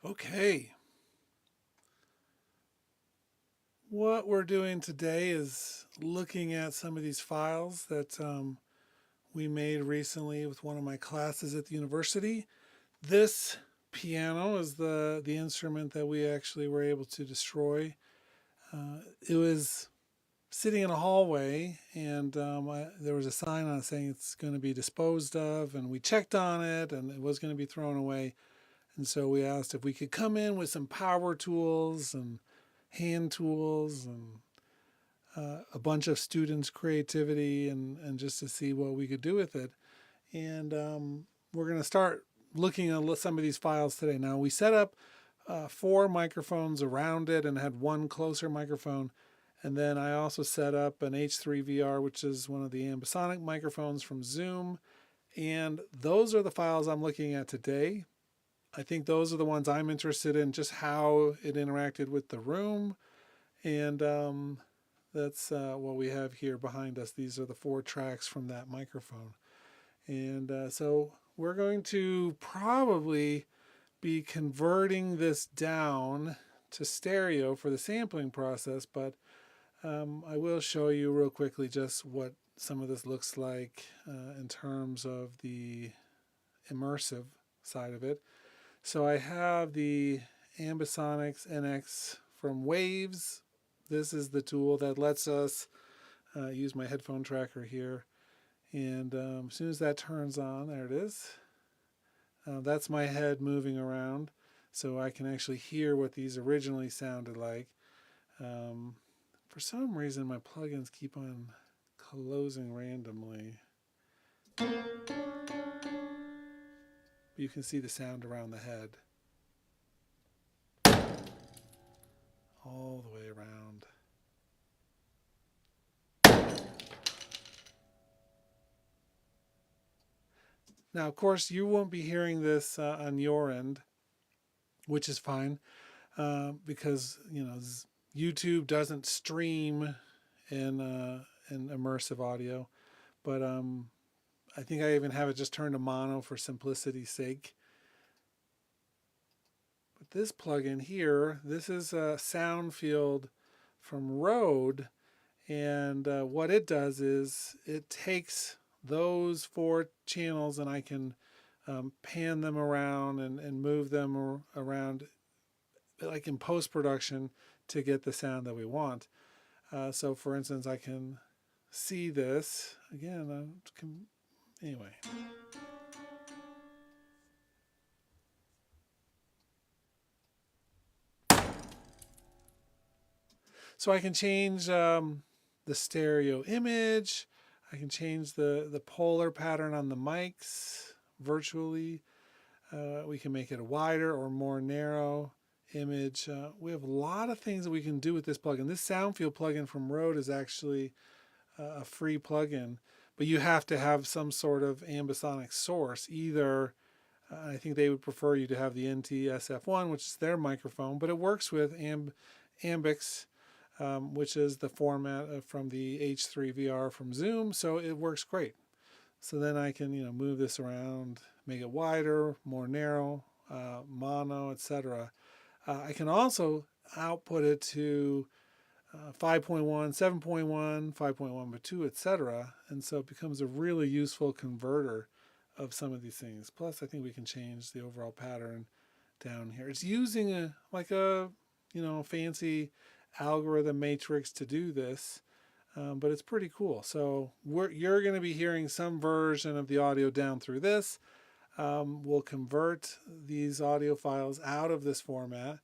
Okay, what we're doing today is looking at some of these files that we made recently with one of my classes at the university. This piano is the instrument that we actually were able to destroy. It was sitting in a hallway, and there was a sign on it saying it's going to be disposed of, and we checked on it, and it was going to be thrown away. And so we asked if we could come in with some power tools and hand tools and a bunch of students' creativity and just to see what we could do with it. And we're going to start looking at some of these files today. Now, we set up 4 microphones around it and had one closer microphone. And then I also set up an H3VR, which is one of the Ambisonic microphones from Zoom. And those are the files I'm looking at today. I think those are the ones I'm interested in, just how it interacted with the room. And that's what we have here behind us. These are the 4 tracks from that microphone. And so we're going to probably be converting this down to stereo for the sampling process, but I will show you real quickly just what some of this looks like in terms of the immersive side of it. So I have the Ambisonics NX from Waves. This is the tool that lets us use my headphone tracker here. And as soon as that turns on, there it is. That's my head moving around. So I can actually hear what these originally sounded like. For some reason, my plugins keep on closing randomly. You can see the sound around the head all the way around. Now, of course, you won't be hearing this on your end, which is fine because YouTube doesn't stream in immersive audio. But I think I even have it just turned to mono for simplicity's sake. But this plugin here, this is a sound field from Rode, and what it does is it takes those 4 channels and I can pan them around and move them around like in post-production to get the sound that we want. So for instance, I can see this again. Anyway. So I can change the stereo image. I can change the polar pattern on the mics virtually. We can make it a wider or more narrow image. We have a lot of things that we can do with this plugin. This Soundfield plugin from Rode is actually a free plugin, but you have to have some sort of ambisonic source. Either I think they would prefer you to have the NT-SF1, which is their microphone, but it works with Ambix, which is the format from the H3VR from Zoom, so it works great. So then I can move this around, make it wider, more narrow, mono, etc. I can also output it to 5.1, 7.1, 5.1/2, etc. And so it becomes a really useful converter of some of these things. Plus, I think we can change the overall pattern down here. It's using a fancy algorithm matrix to do this, but it's pretty cool. So you're going to be hearing some version of the audio down through this. We'll convert these audio files out of this format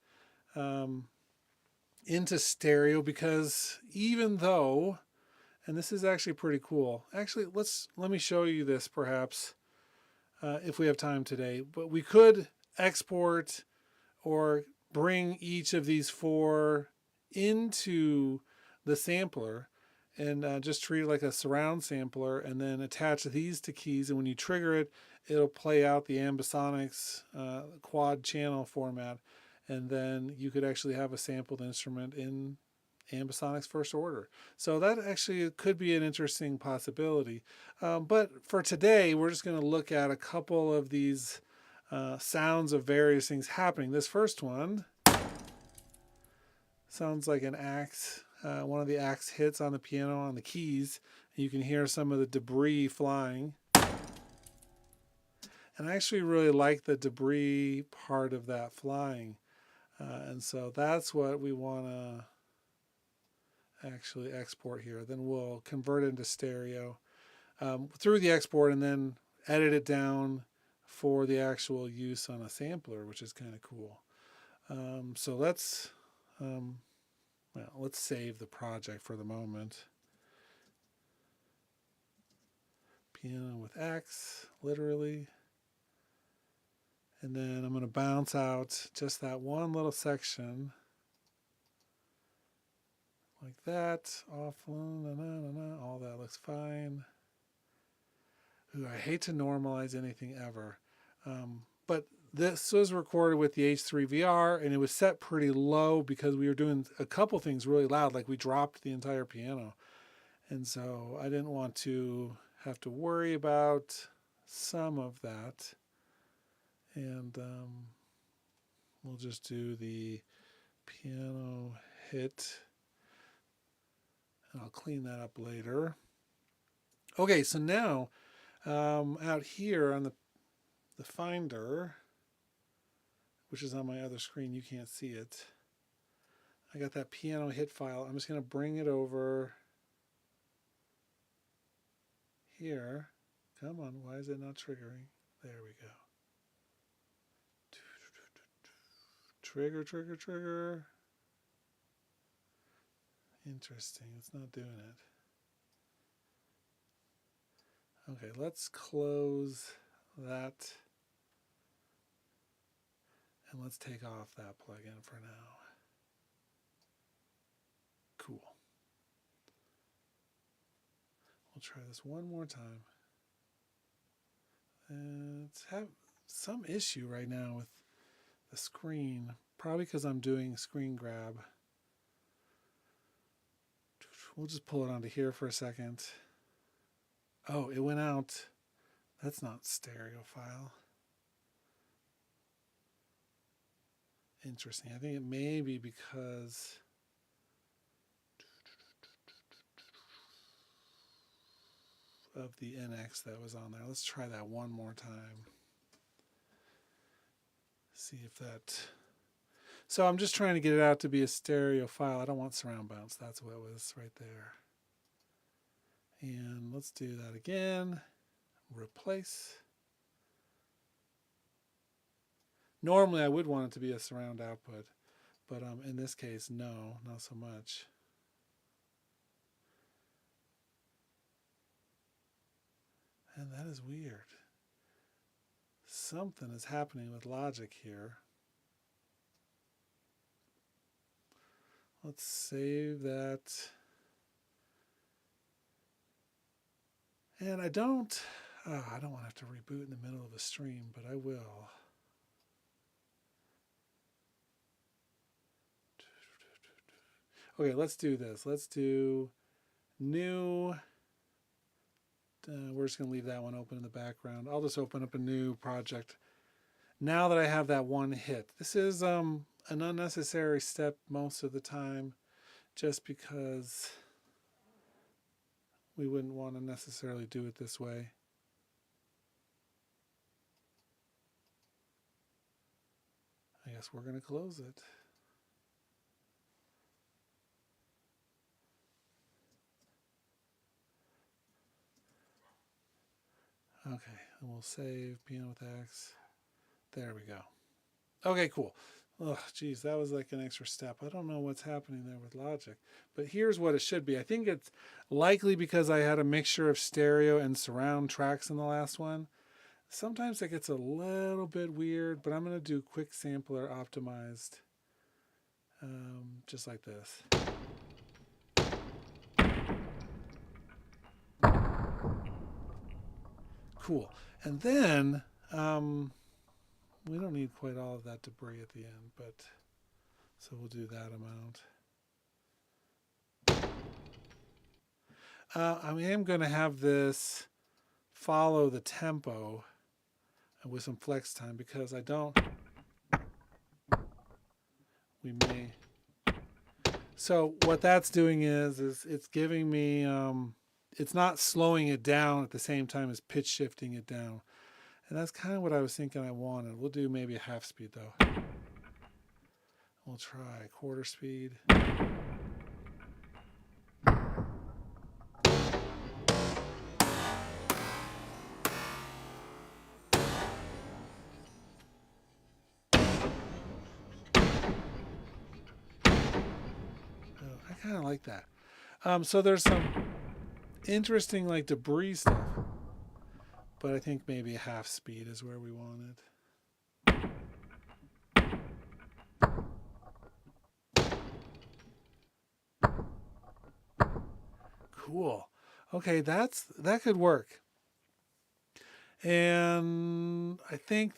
into stereo, because even though, and this is actually pretty cool. Actually, let me show you this perhaps if we have time today. But we could export or bring each of these 4 into the sampler and just treat it like a surround sampler, and then attach these to keys. And when you trigger it, it'll play out the Ambisonics quad channel format. And then you could actually have a sampled instrument in Ambisonics first order. So that actually could be an interesting possibility. But for today, we're just going to look at a couple of these sounds of various things happening. This first one sounds like an axe. One of the axe hits on the piano on the keys. You can hear some of the debris flying. And I actually really like the debris part of that flying. And so that's what we want to actually export here. Then we'll convert it into stereo through the export and then edit it down for the actual use on a sampler, which is kind of cool. So let's save the project for the moment. Piano with X, literally. And then I'm going to bounce out just that one little section. Like that. Off. All that looks fine. Ooh, I hate to normalize anything ever. But this was recorded with the H3VR, and it was set pretty low because we were doing a couple things really loud, like we dropped the entire piano. And so I didn't want to have to worry about some of that. And we'll just do the piano hit. And I'll clean that up later. Okay, so now out here on the Finder, which is on my other screen, you can't see it. I got that piano hit file. I'm just going to bring it over here. Come on, why is it not triggering? There we go. Trigger, trigger, trigger. Interesting, it's not doing it. Okay, let's close that. And let's take off that plugin for now. Cool. We'll try this one more time. And it's have some issue right now with the screen, probably because I'm doing screen grab. We'll just pull it onto here for a second. Oh, it went out. That's not stereo file. Interesting. I think it may be because of the NX that was on there. Let's try that one more time. See if that... So I'm just trying to get it out to be a stereo file. I don't want surround bounce. That's what it was right there. And let's do that again. Replace. Normally I would want it to be a surround output, but in this case, no, not so much. And that is weird. Something is happening with Logic here. Let's save that. And I don't want to have to reboot in the middle of a stream, but I will. Okay, let's do this. Let's do new. We're just going to leave that one open in the background. I'll just open up a new project. Now that I have that one hit. This is an unnecessary step most of the time, just because we wouldn't want to necessarily do it this way. I guess we're going to close it. Okay, and we'll save piano with X. There we go. Okay, cool. Oh, geez, that was like an extra step. I don't know what's happening there with Logic, but here's what it should be. I think it's likely because I had a mixture of stereo and surround tracks in the last one. Sometimes it gets a little bit weird, but I'm going to do quick sampler optimized, just like this. Cool. And then we don't need quite all of that debris at the end, but so we'll do that amount. I am going to have this follow the tempo with some flex time, because we may. So what that's doing is it's giving me, it's not slowing it down at the same time as pitch shifting it down. And that's kind of what I was thinking I wanted. We'll do maybe a half speed though. We'll try quarter speed. Oh, I kind of like that. So there's some interesting like debris stuff, but I think maybe a half speed is where we want it. Cool. Okay, that could work. And I think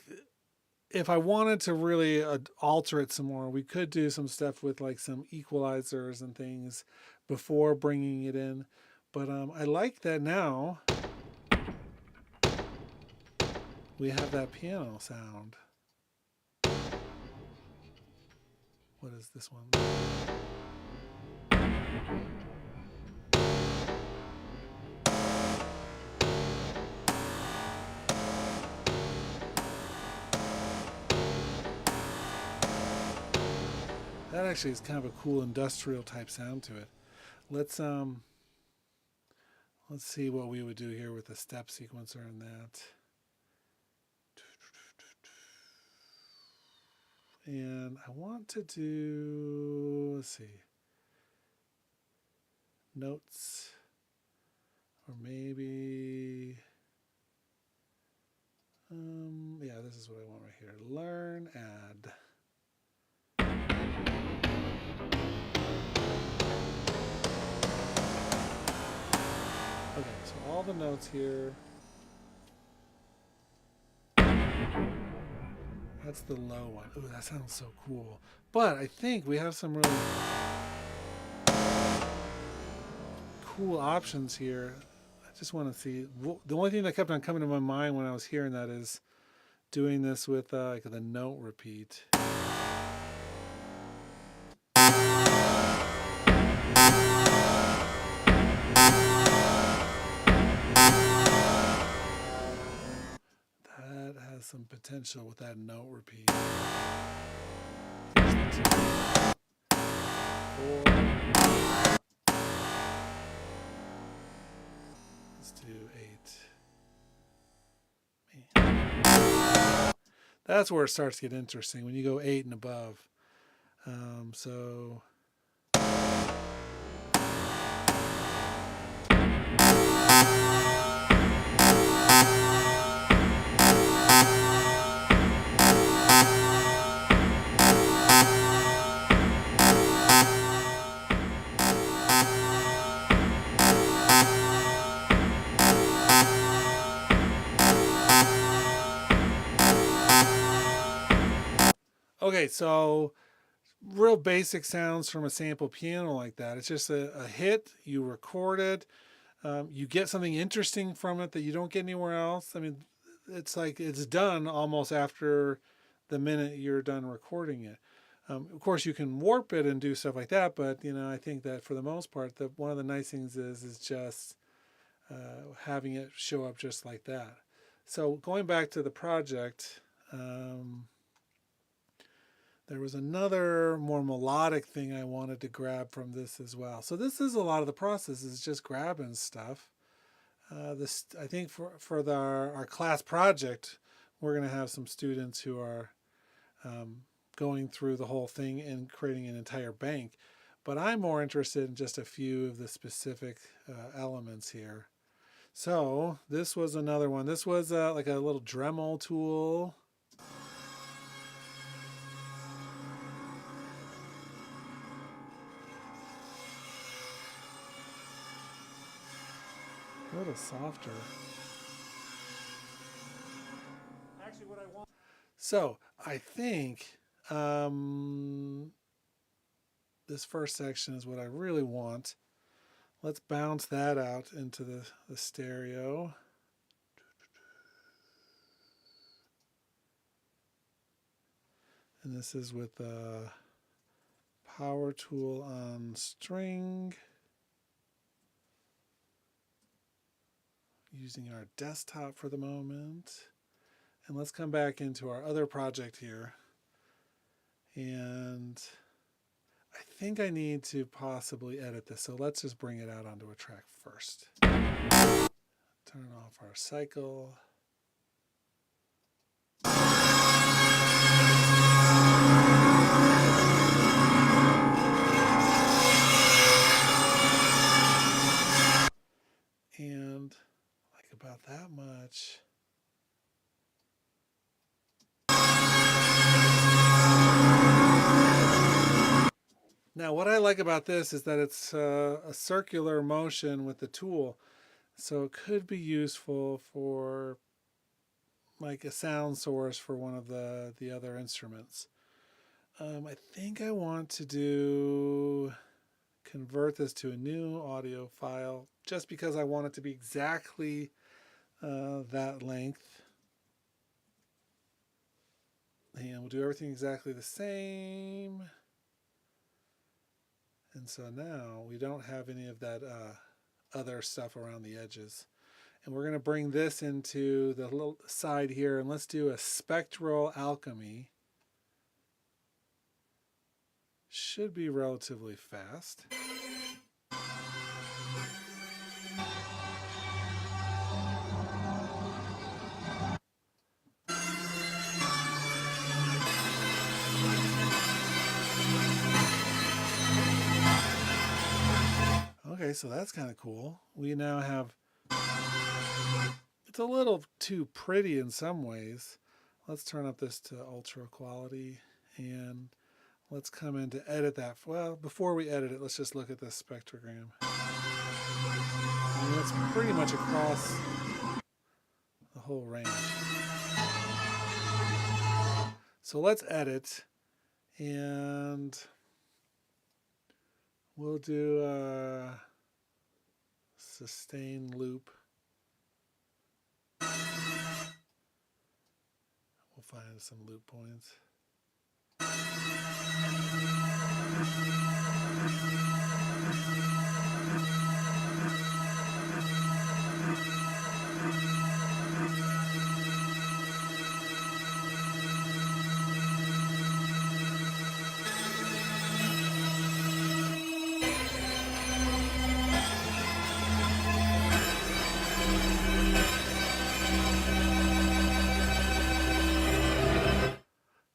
if I wanted to really alter it some more, we could do some stuff with like some equalizers and things before bringing it in. But I like that now we have that piano sound. What is this one? That actually is kind of a cool industrial type sound to it. Let's see what we would do here with a step sequencer and that. And I want to do, let's see, notes, or maybe, yeah, this is what I want right here. Learn, add. Okay, so all the notes here. That's the low one. Ooh, that sounds so cool. But I think we have some really cool options here. I just want to see. The only thing that kept on coming to my mind when I was hearing that is doing this with like the note repeat. That has some potential with that note repeat. 4. Let's do 8. Man. That's where it starts to get interesting when you go 8 and above. So okay, so real basic sounds from a sample piano like that. It's just a hit, you record it, you get something interesting from it that you don't get anywhere else. I mean, it's like it's done almost after the minute you're done recording it. Of course, you can warp it and do stuff like that, but I think that for the most part, one of the nice things is just having it show up just like that. So going back to the project, there was another more melodic thing I wanted to grab from this as well. So this is a lot of the process is just grabbing stuff. I think for our class project, we're going to have some students who are going through the whole thing and creating an entire bank. But I'm more interested in just a few of the specific elements here. So this was another one. This was like a little Dremel tool. A little softer. Actually, what I want. So I think this first section is what I really want. Let's bounce that out into the stereo. And this is with the power tool on string. Using our desktop for the moment. And let's come back into our other project here. And I think I need to possibly edit this. So let's just bring it out onto a track first. Turn off our cycle. And like about that much. Now what I like about this is that it's a circular motion with the tool. So it could be useful for like a sound source for one of the other instruments. I think I want to convert this to a new audio file just because I want it to be exactly that length. And we'll do everything exactly the same. And so now we don't have any of that other stuff around the edges. And we're going to bring this into the little side here, and let's do a spectral alchemy. Should be relatively fast. Okay, so that's kind of cool. We now have, it's a little too pretty in some ways. Let's turn up this to ultra quality and let's come in to edit that. Well, before we edit it, let's just look at this spectrogram. And it's pretty much across the whole range. So let's edit and we'll do a sustain loop. We'll find some loop points.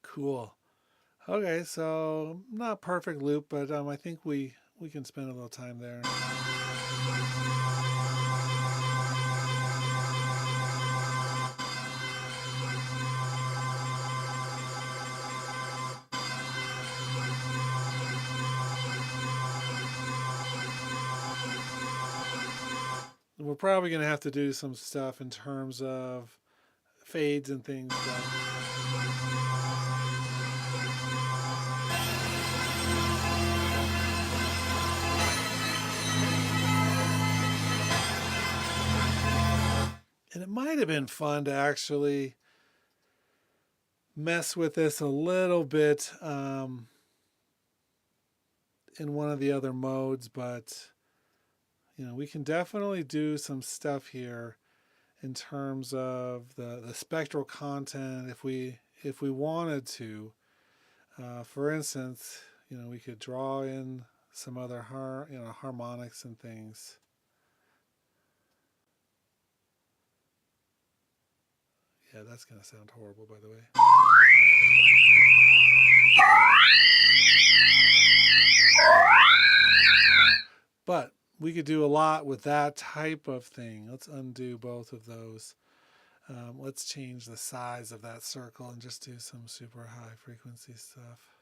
Cool. Okay, so not perfect loop, but I think we can spend a little time there. We're probably going to have to do some stuff in terms of fades and things. And it might have been fun to actually mess with this a little bit in one of the other modes, but you know, we can definitely do some stuff here in terms of the spectral content if we wanted to. For instance, you know, we could draw in some other harmonics and things. Yeah, that's going to sound horrible, by the way. But we could do a lot with that type of thing. Let's undo both of those. Let's change the size of that circle and just do some super high frequency stuff.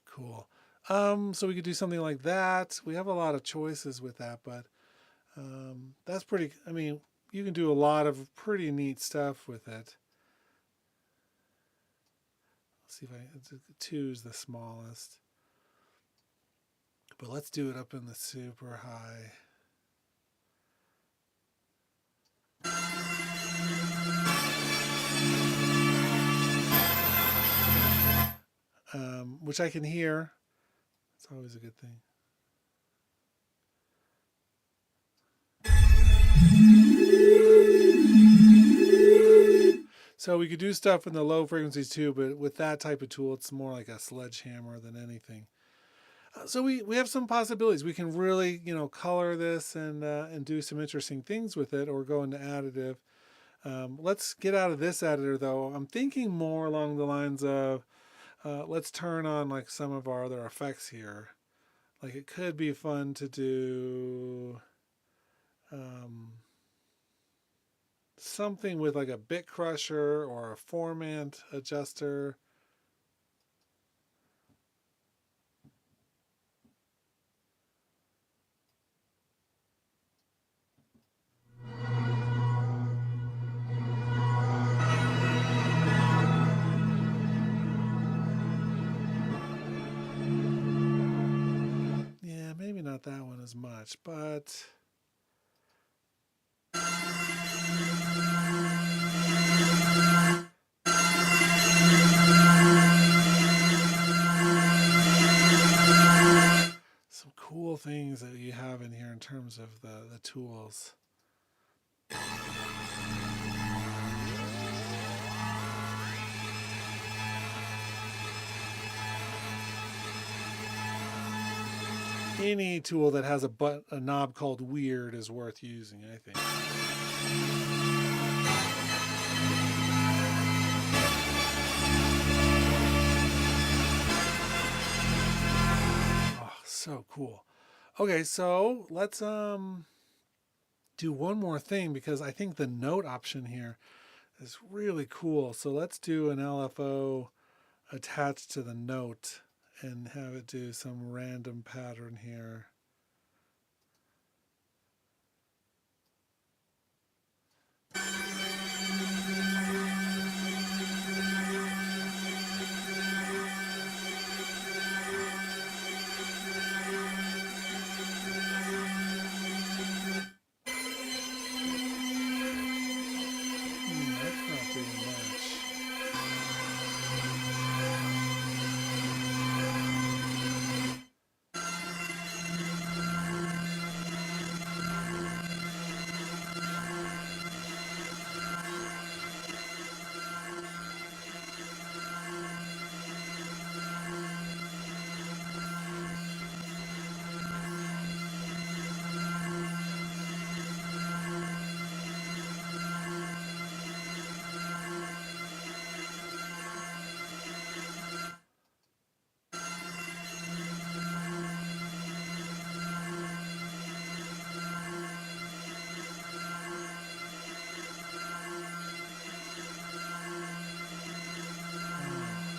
Cool. So we could do something like that. We have a lot of choices with that, but that's pretty, I mean, you can do a lot of pretty neat stuff with it. Let's see if 2 is the smallest. But let's do it up in the super high. Which I can hear. It's always a good thing. So we could do stuff in the low frequencies too, but with that type of tool, it's more like a sledgehammer than anything. So we have some possibilities. We can really, color this and do some interesting things with it, or go into additive. Let's get out of this editor though. I'm thinking more along the lines of let's turn on like some of our other effects here. Like it could be fun to do something with like a bit crusher or a formant adjuster. Yeah, maybe not that one as much, but some cool things that you have in here in terms of the tools. Any tool that has a knob called weird is worth using, I think. Oh, so cool. Okay, so let's do one more thing, because I think the note option here is really cool. So let's do an LFO attached to the note and have it do some random pattern here. That's not doing much.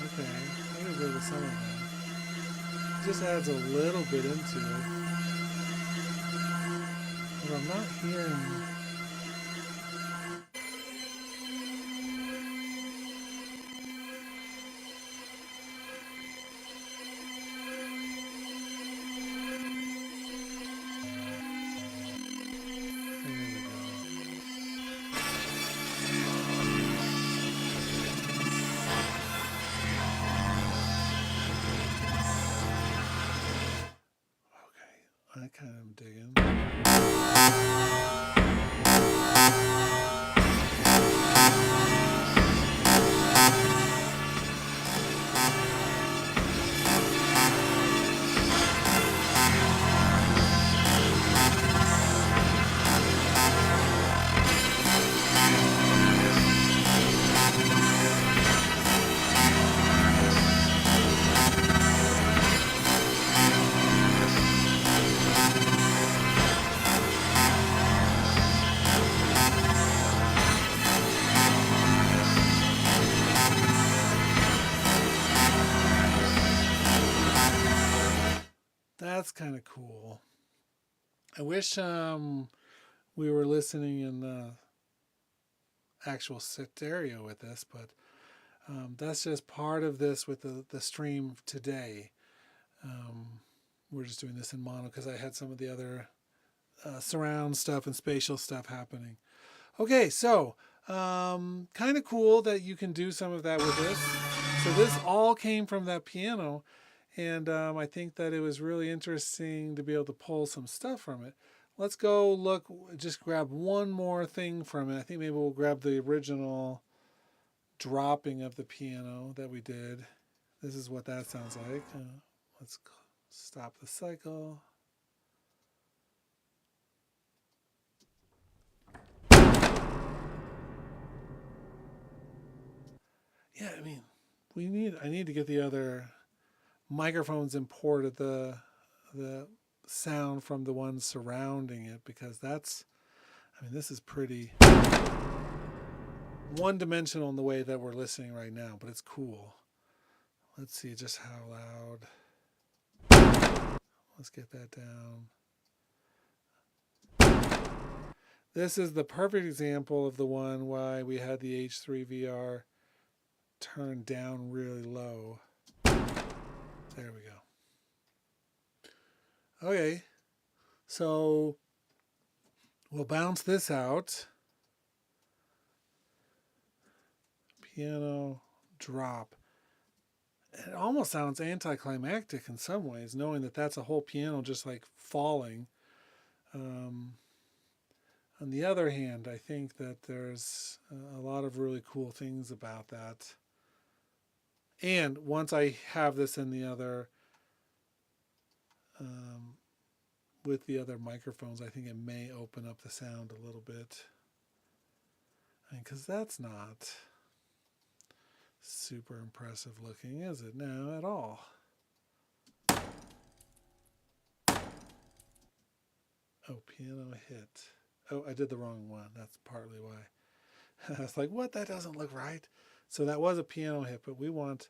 Okay, I can go with some of that. It just adds a little bit into it. But I'm not hearing. There we go. Okay, I kind of am digging. That's kind of cool. I wish we were listening in the actual stereo with this, but that's just part of this with the stream today. we're just doing this in mono because I had some of the other surround stuff and spatial stuff happening. Okay, so kind of cool that you can do some of that with this. So this all came from that piano, and I think that it was really interesting to be able to pull some stuff from it. Let's go look, just grab one more thing from it. I think maybe we'll grab the original dropping of the piano that we did. This is what that sounds like. Let's stop the cycle. Yeah, I mean, I need to get the other microphones imported, the sound from the ones surrounding it, because that's, I mean, this is pretty one-dimensional in the way that we're listening right now, but it's cool. Let's see just how loud. Let's get that down. This is the perfect example of the one why we had the H3VR turned down really low. There we go. Okay, so we'll bounce this out. Piano drop. It almost sounds anticlimactic in some ways, knowing that that's a whole piano just like falling. On the other hand, I think that there's a lot of really cool things about that. And once I have this in the other, with the other microphones, I think it may open up the sound a little bit. Because that's not super impressive looking, is it? No, at all. Oh, piano hit. Oh, I did the wrong one. That's partly why. I was like, what? That doesn't look right. So that was a piano hit, but we want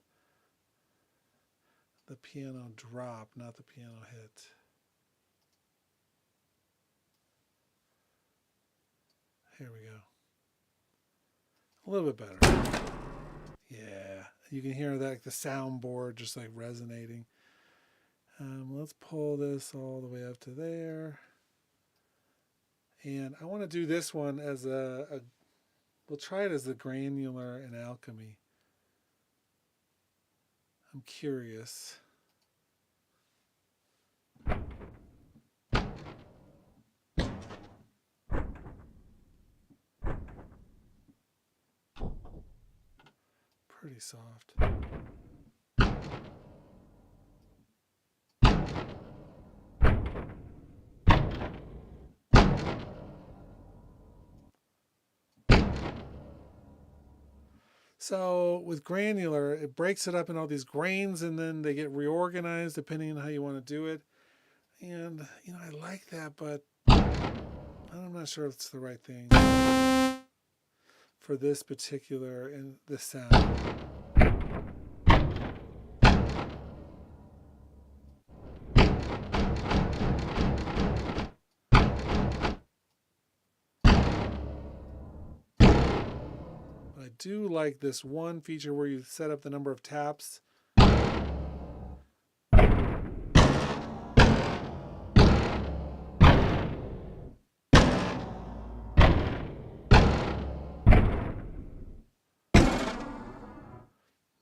the piano drop, not the piano hit. Here we go. A little bit better. Yeah, you can hear that, like the soundboard just like resonating. Let's pull this all the way up to there. And I want to do this one as we'll try it as the Granular in Alchemy. I'm curious. Pretty soft. So with Granular, it breaks it up in all these grains and then they get reorganized depending on how you want to do it. And, you know, I like that, but I'm not sure if it's the right thing for this particular and this sound. I do like this one feature where you set up the number of taps.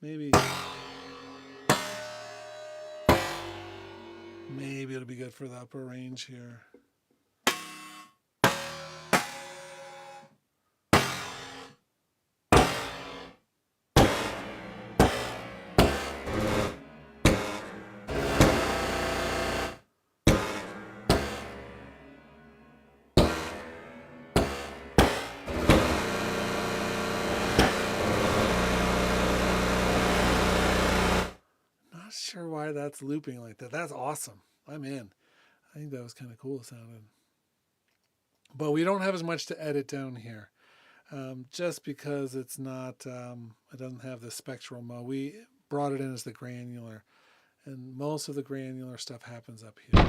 Maybe it'll be good for the upper range here. Sure why that's looping like that. That's awesome. I'm in. I think that was kind of cool sounding. But we don't have as much to edit down here, just because it's not. It doesn't have the spectral mode. We brought it in as the Granular, and most of the Granular stuff happens up here.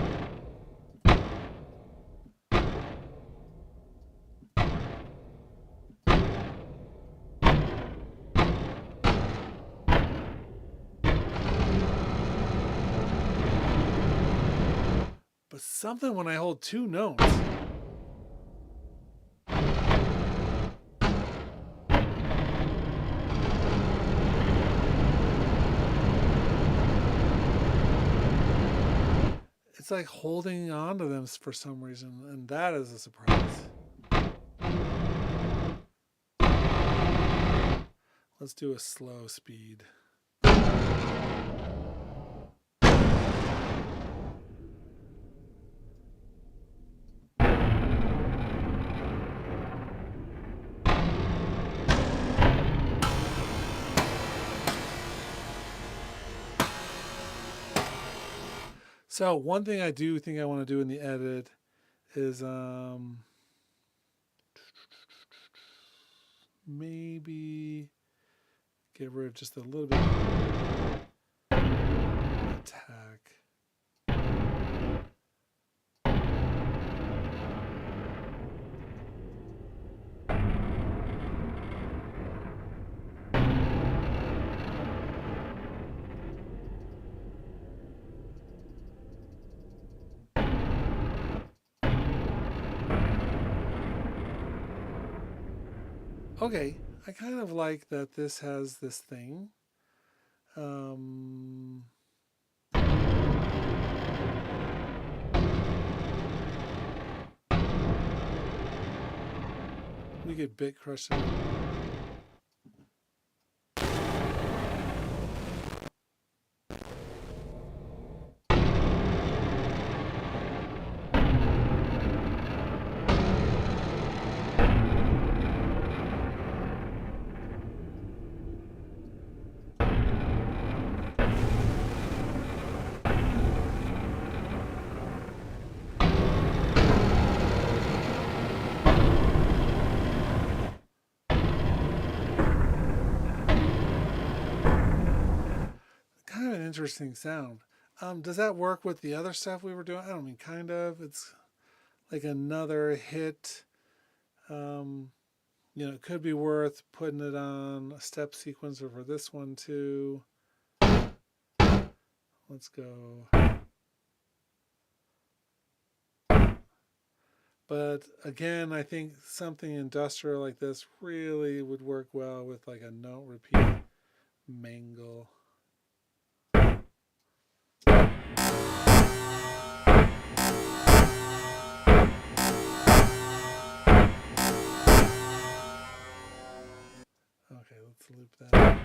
something when I hold two notes. It's like holding on to them for some reason, and that is a surprise. Let's do a slow speed. So one thing I do think I want to do in the edit is maybe get rid of just a little bit of attack. Okay, I kind of like that this has this thing. We get bit crushing. Kind of an interesting sound. Does that work with the other stuff we were doing? I don't mean kind of. It's like another hit. You know, it could be worth putting it on a step sequencer for this one too. Let's go. But again, I think something industrial like this really would work well with like a note repeat mangle. Okay, let's loop that.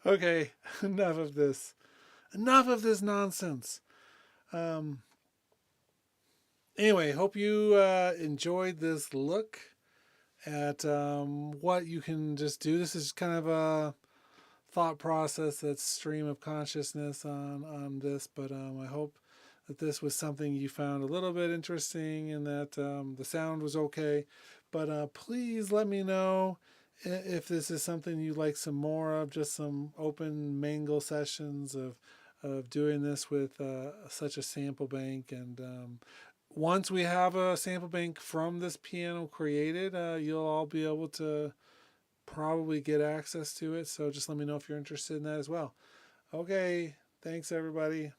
Okay, enough of this. Enough of this nonsense. Um, anyway, hope you enjoyed this look at what you can just do. This is kind of a thought process, that's stream of consciousness on this, but I hope that this was something you found a little bit interesting and that the sound was okay. But please let me know if this is something you'd like some more of, just some open mangle sessions of doing this with such a sample bank. And once we have a sample bank from this piano created, you'll all be able to probably get access to it. So just let me know if you're interested in that as well. Okay, thanks everybody.